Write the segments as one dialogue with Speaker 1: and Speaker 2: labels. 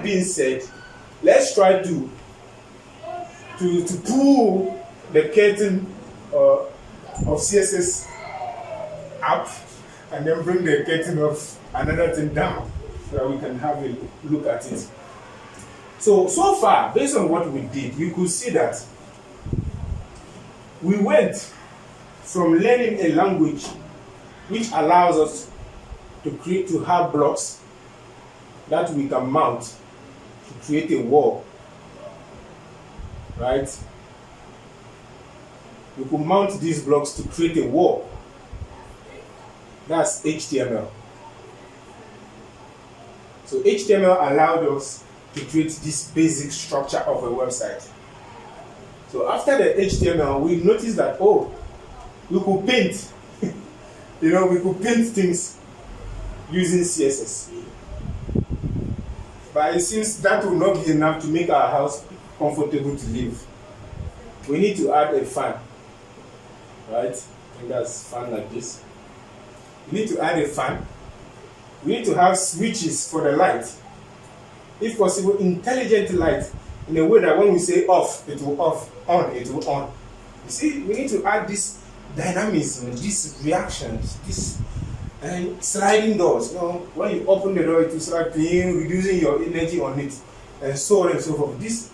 Speaker 1: being said, let's try to pull the curtain of CSS up and then bring the curtain of another thing down so that we can have a look at it. So far, based on what we did, you could see that we went from learning a language which allows us to have blocks that we can mount to create a wall, right? We could mount these blocks to create a wall. That's HTML. So HTML allowed us to create this basic structure of a website. So after the HTML, we noticed that, oh, we could paint. We could paint things using CSS. But it seems that will not be enough to make our house comfortable to live. We need to add a fan, right? I think that's fan like this. We need to add a fan. We need to have switches for the light. If possible, intelligent light, in a way that when we say off, it will off, on, it will on. You see, we need to add this dynamism, these reactions, this sliding doors. When you open the door, it will start reducing your energy on it, and so on and so forth. These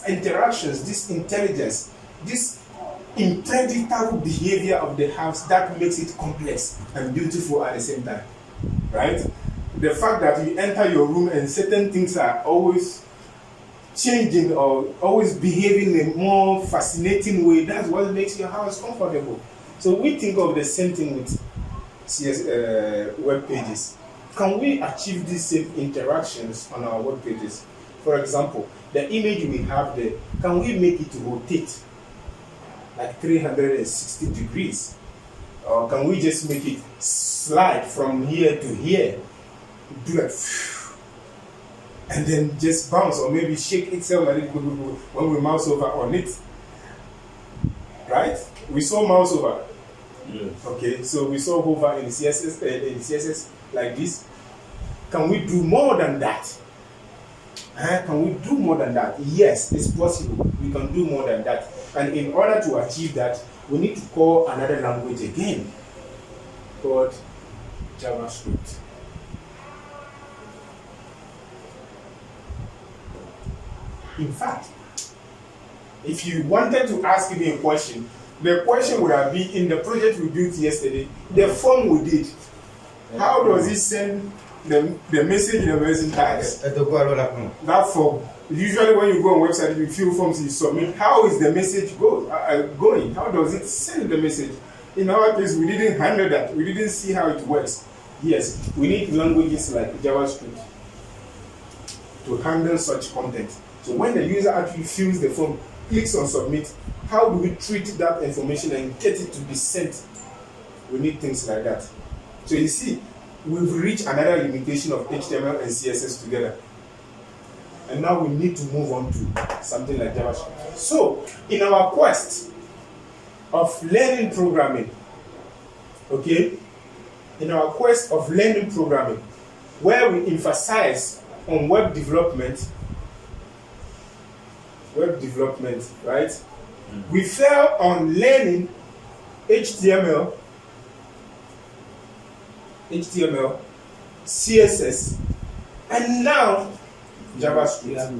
Speaker 1: interactions, this intelligence, this unpredictable behavior of the house that makes it complex and beautiful at the same time, right? The fact that you enter your room and certain things are always changing or always behaving in a more fascinating way, that's what makes your house comfortable. So we think of the same thing with web pages. Can we achieve these same interactions on our web pages? For example, the image we have there, can we make it rotate like 360 degrees? Or can we just make it slide from here to here, do it, and then just bounce, or maybe shake itself like it when we mouse over on it? Right? We saw mouse over.
Speaker 2: Yes.
Speaker 1: Okay, so we saw hover in CSS like this. Can we do more than that? Can we do more than that? Yes, it's possible. We can do more than that. And in order to achieve that, we need to call another language again called JavaScript. In fact, if you wanted to ask me a question, the question would have been in the project we built yesterday, the form we did. How does it send the message in the message tags? That form. Usually when you go on website, you fill forms, you submit. How is the message going? How does it send the message? In our case, we didn't handle that. We didn't see how it works. Yes, we need languages like JavaScript to handle such content. So when the user actually fills the form, clicks on submit, how do we treat that information and get it to be sent? We need things like that. So you see, we've reached another limitation of HTML and CSS together. And now we need to move on to something like JavaScript. So, in our quest of learning programming, okay, in our quest of learning programming, where we emphasize on web development, right? Mm-hmm. We fell on learning HTML, CSS, and now JavaScript.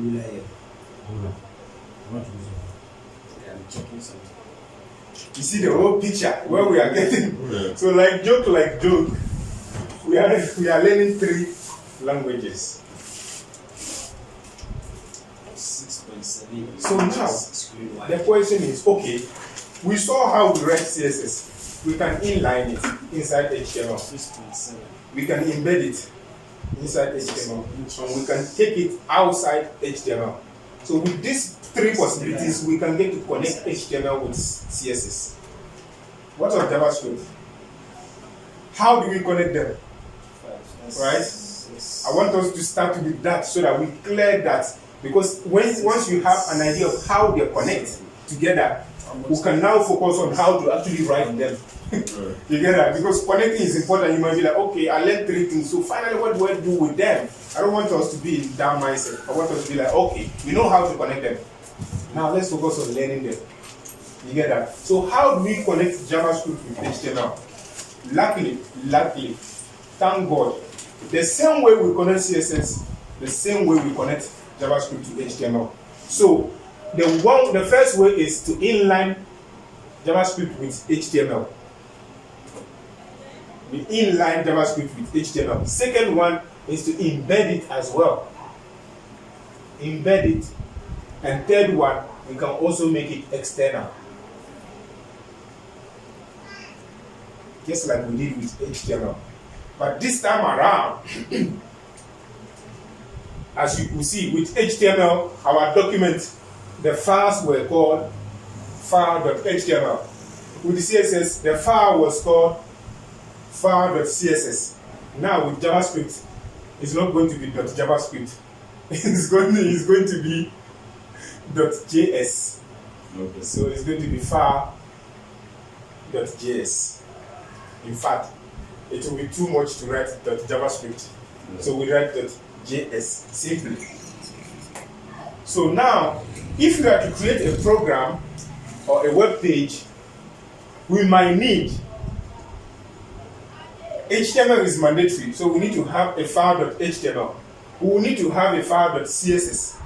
Speaker 1: You see the whole picture where we are getting. So like joke, we are learning 3 languages. 6.7. So now the question is, okay, we saw how we write CSS. We can inline it inside HTML. 6.7. We can embed it inside HTML, and we can take it outside HTML. So with these 3 possibilities, we can get to connect HTML with CSS. What of JavaScript? How do we connect them? Right? I want us to start with that so that we clear that, because once you have an idea of how they connect together, we can now focus on how to actually write them together. Because connecting is important. You might be like, okay, I learned 3 things, so finally what do I do with them? I don't want us to be in that mindset. I want us to be like, okay, we know how to connect them. Now let's focus on learning them. You get that? So how do we connect JavaScript with HTML? Luckily, thank God, the same way we connect CSS, the same way we connect JavaScript to HTML. So the first way is to inline JavaScript with HTML. We inline JavaScript with HTML. Second one is to embed it as well. Embed it. And third one, we can also make it external. Just like we did with HTML. But this time around, as you can see, with HTML, our document, the files were called file.html. With the CSS, the file was called file.css. Now with JavaScript, it's not going to be .javascript. It's going to be .js. Okay. So it's going to be file.js. In fact, it will be too much to write .javascript. Yeah. So we write .js simply. So now, if you are to create a program or a web page, we might need HTML is mandatory, so we need to have a file.html. We will need to have a file.css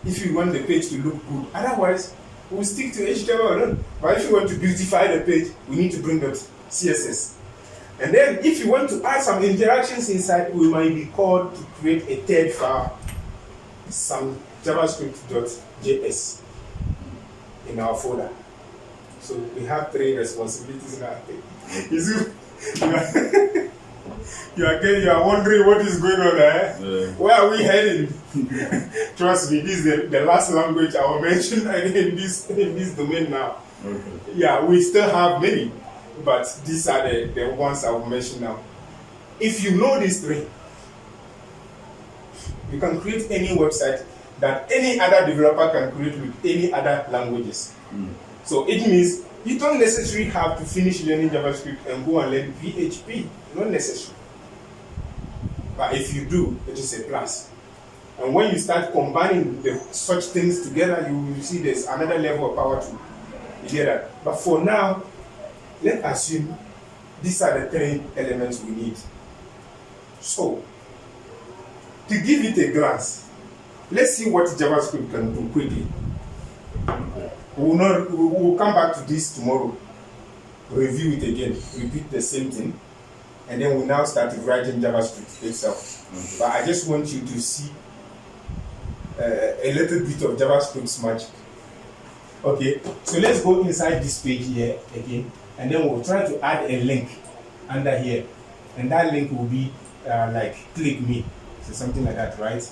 Speaker 1: if you want the page to look good. Otherwise, we'll stick to HTML alone. But if you want to beautify the page, we need to bring .css. And then if you want to add some interactions inside, we might be called to create a third file, some javascript.js in our folder. So we have 3 responsibilities in our thing. You are wondering what is going on there. Yeah. Where are we heading? Trust me, this is the last language I will mention in this domain now. Okay. Yeah, we still have many, but these are the ones I will mention now. If you know these 3, you can create any website that any other developer can create with any other languages. So it means you don't necessarily have to finish learning JavaScript and go and learn PHP. Not necessary. But if you do, it is a plus. And when you start combining such things together, you will see there's another level of power to together. But for now, let's assume these are the 3 elements we need. So, to give it a glance, let's see what JavaScript can do quickly. We will come back to this tomorrow, review it again, repeat the same thing, and then we now start writing JavaScript itself. Okay. But I just want you to see a little bit of JavaScript's magic. Okay, so let's go inside this page here again, and then we'll try to add a link under here, and that link will be like click me, so something like that, right?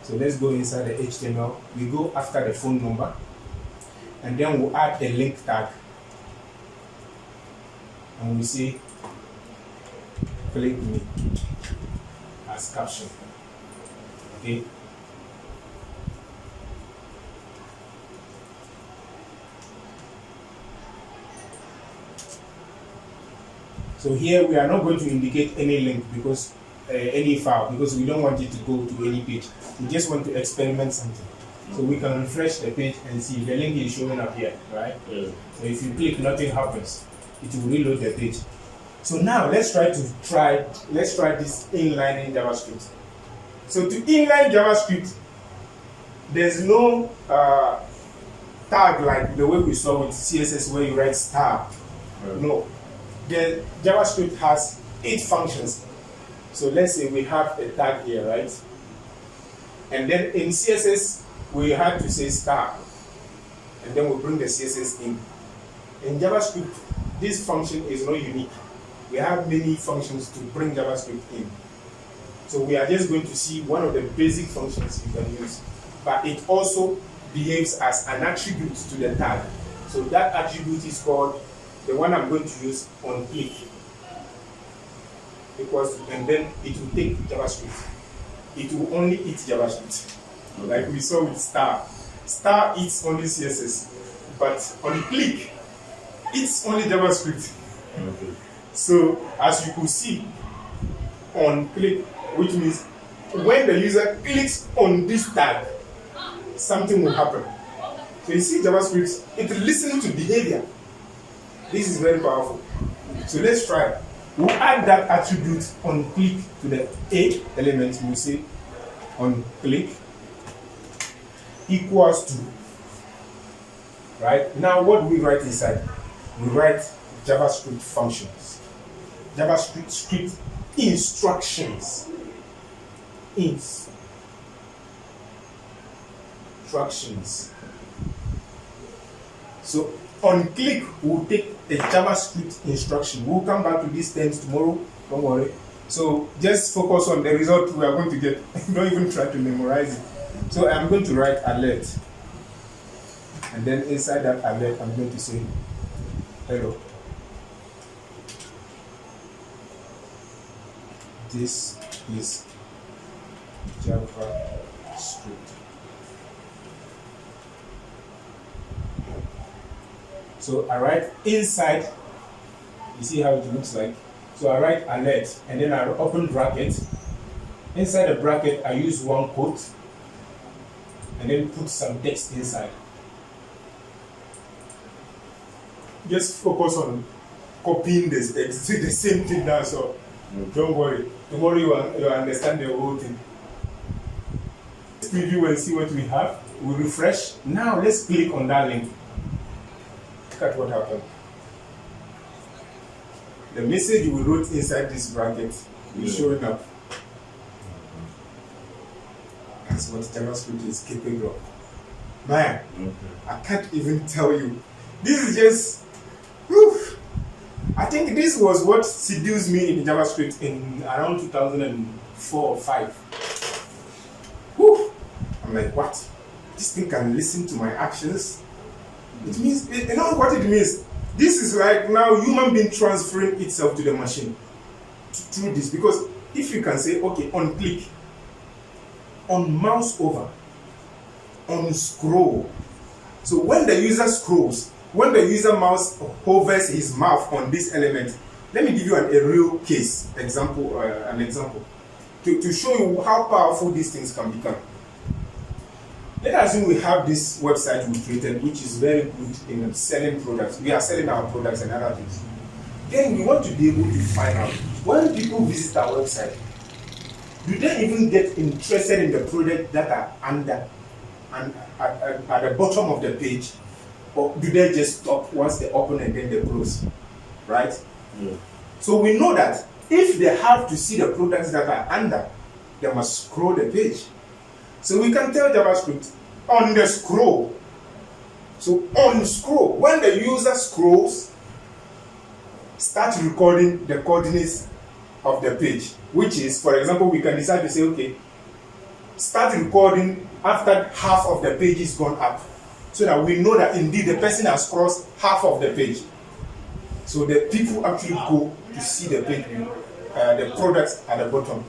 Speaker 1: So let's go inside the HTML. We go after the phone number, and then we'll add a link tag, and we say click me as caption. Okay. So here we are not going to indicate any link because any file, because we don't want it to go to any page. We just want to experiment something. So we can refresh the page and see the link is showing up here, right? Yeah. So if you click, nothing happens. It will reload the page. So now let's try this inline in JavaScript. So to inline JavaScript, there's no tag like the way we saw with CSS where you write star. No. The JavaScript has 8 functions. So let's say we have a tag here, right? And then in CSS, we have to say star. And then we bring the CSS in. In JavaScript, this function is not unique. We have many functions to bring JavaScript in. So we are just going to see one of the basic functions you can use. But it also behaves as an attribute to the tag. So that attribute is called the one I'm going to use on click. And then it will take JavaScript. It will only eat JavaScript. Like we saw with star. Star eats only CSS. But on click, it's only JavaScript. Okay. So as you could see on click, which means when the user clicks on this tag, something will happen. So you see JavaScript, it listens to behavior. This is very powerful. So let's try. We'll add that attribute on click to the A element. We'll say on click equals to. Right? Now what do we write inside? We write JavaScript functions. JavaScript script instructions. Instructions. So on click, we'll take a JavaScript instruction. We'll come back to these terms tomorrow. Don't worry. So just focus on the result we are going to get. Don't even try to memorize it. So I'm going to write alert. And then inside that alert, I'm going to say hello. This is JavaScript. So I write inside, you see how it looks like. So I write alert and then I open bracket. Inside the bracket, I use one quote and then put some text inside. Just focus on copying this text, the same thing now, so don't worry. Tomorrow you understand the whole thing. Let's preview and see what we have. We refresh. Now let's click on that link. Look at what happened. The message we wrote inside this bracket is showing up. That's what JavaScript is capable of. Man, I can't even tell you. This is just, whew. I think this was what seduced me in JavaScript in around 2004 or 5. Whew. I'm like, what? This thing can listen to my actions? It means, you know what it means? This is like now human being transferring itself to the machine through this. Because if you can say, okay, on click, on mouse over, on scroll. So when the user scrolls, when the user mouse hovers his mouth on this element, let me give you a real case example, to show you how powerful these things can become. Let us assume we have this website we created, which is very good in selling products. We are selling our products and other things. Then we want to be able to find out when people visit our website, do they even get interested in the product that are under and at the bottom of the page, or do they just stop once they open and then they close, right? Yeah. So we know that if they have to see the products that are under, they must scroll the page. So we can tell JavaScript on the scroll. So on scroll, when the user scrolls, start recording the coordinates of the page, which is, for example, we can decide to say, okay, start recording after half of the page is gone up, so that we know that indeed the person has crossed half of the page. So the people actually go to see the page, the products at the bottom.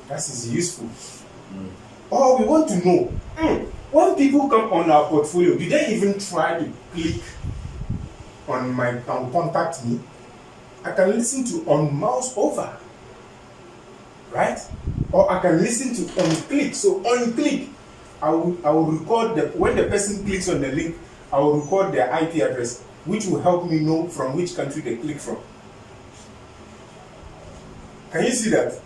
Speaker 1: That is useful. Or we want to know, when people come on our portfolio, do they even try to click on contact me? I can listen to on mouse over, right? Or I can listen to on click. So on click, I will record when the person clicks on the link, I will record their IP address, which will help me know from which country they click from. Can you see that?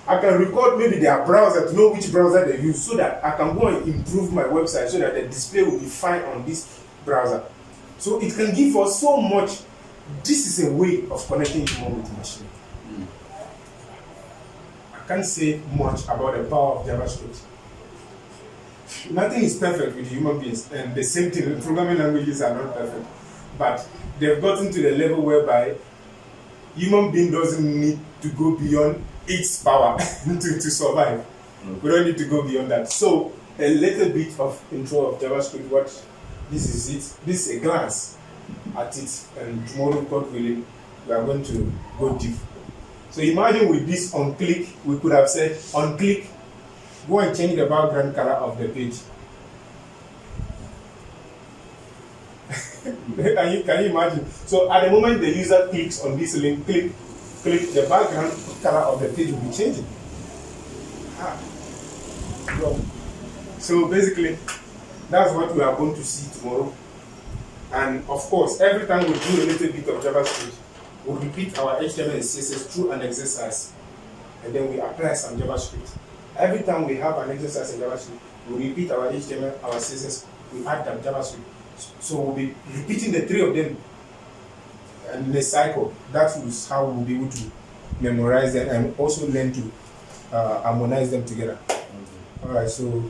Speaker 1: I can record maybe their browser to know which browser they use, so that I can go and improve my website so that the display will be fine on this browser. So it can give us so much. This is a way of connecting human with machine. I can't say much about the power of JavaScript. Nothing is perfect with human beings, and the same thing, programming languages are not perfect. But they've gotten to the level whereby human being doesn't need to go beyond its power to survive. We don't need to go beyond that. So a little bit of intro of JavaScript. What this is it. This is a glance at it, and tomorrow, God willing, we are going to go deep. So imagine with this on click, we could have said on click, go and change the background color of the page. Can you imagine? So at the moment the user clicks on this link, click, the background color of the page will be changing. So basically, that's what we are going to see tomorrow. And of course, every time we do a little bit of JavaScript, we repeat our HTML and CSS through an exercise, and then we apply some JavaScript. Every time we have an exercise in JavaScript, we repeat our HTML, our CSS, we add them JavaScript. So we'll be repeating the three of them in a cycle. That is how we'll be able to memorize them and also learn to harmonize them together. All right, so